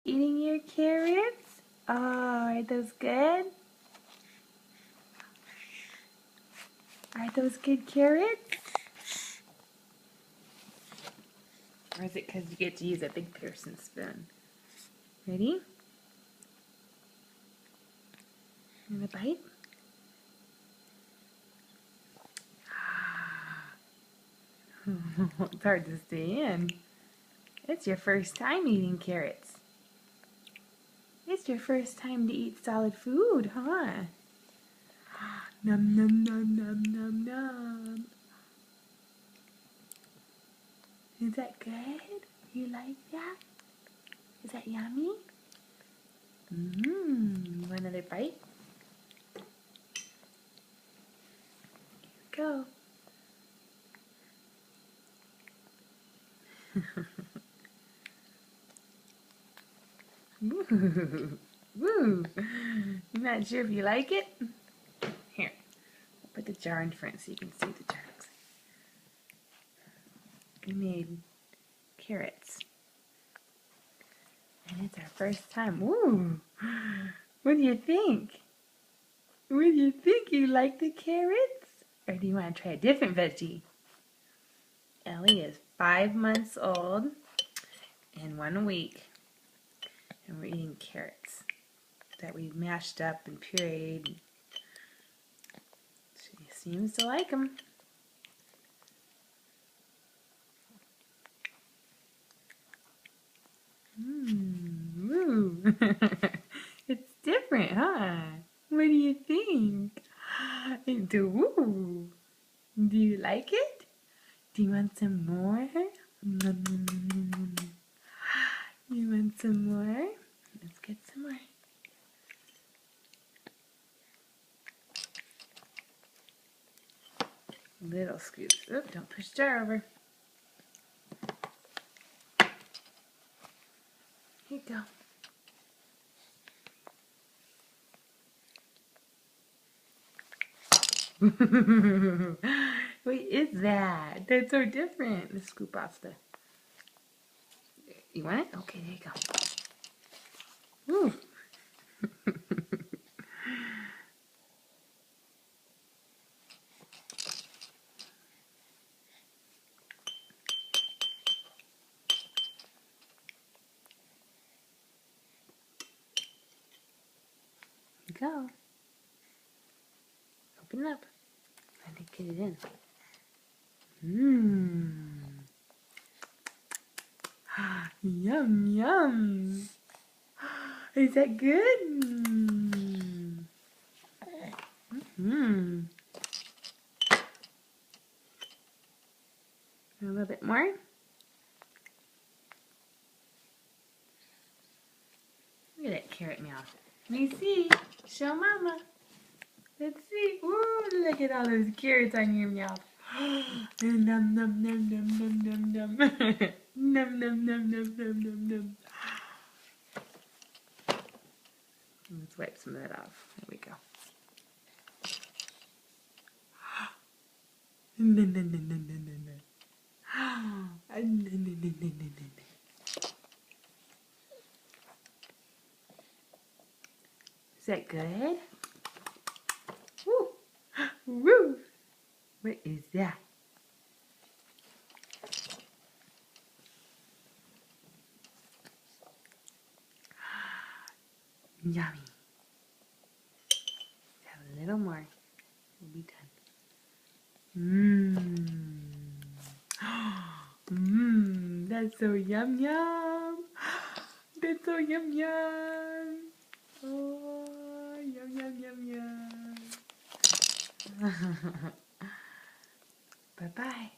Eating your carrots? Oh, are those good? Are those good carrots? Or is it because you get to use a big Pearson spoon? Ready? And a bite? It's hard to stay in. It's your first time eating carrots. It's your first time to eat solid food, huh? Nom nom nom nom nom nom. Is that good? You like that? Is that yummy? Mmm. Want another bite? Here we go. Woo! Woo! I'm not sure if you like it. Here, I'll put the jar in front so you can see the chunks. We made carrots. And it's our first time. Ooh! What do you think? What do you think? You like the carrots? Or do you want to try a different veggie? Ellie is 5 months old and 1 week. And we're eating carrots that we mashed up and pureed. She seems to like them. Woo. It's different, huh? What do you think? Woo. Do you like it? Do you want some more? You want some more? Let's get some more. Little scoops. Oop, don't push the jar over. Here you go. What is that? That's so different. Let's scoop off the... You want it? Okay, there you go. Woo. Go. Open it up. I think get it in. Yum, yum. Is that good? A little bit more. Look at that carrot mouth. Let me see. Show Mama. Let's see. Ooh, look at all those carrots on your mouth. Nom nom nom nom nom nom nom. Nom nom nom nom nom nom nom. Let's wipe some of that off. There we go. No, no, no, no, no, no, no. No, no, no, no, no, no. Is that good? Woo! Woo! What is that? Yummy. Have a little more. We'll be done. That's so yum yum. That's so yum yum. Oh, yum yum yum yum. Bye bye.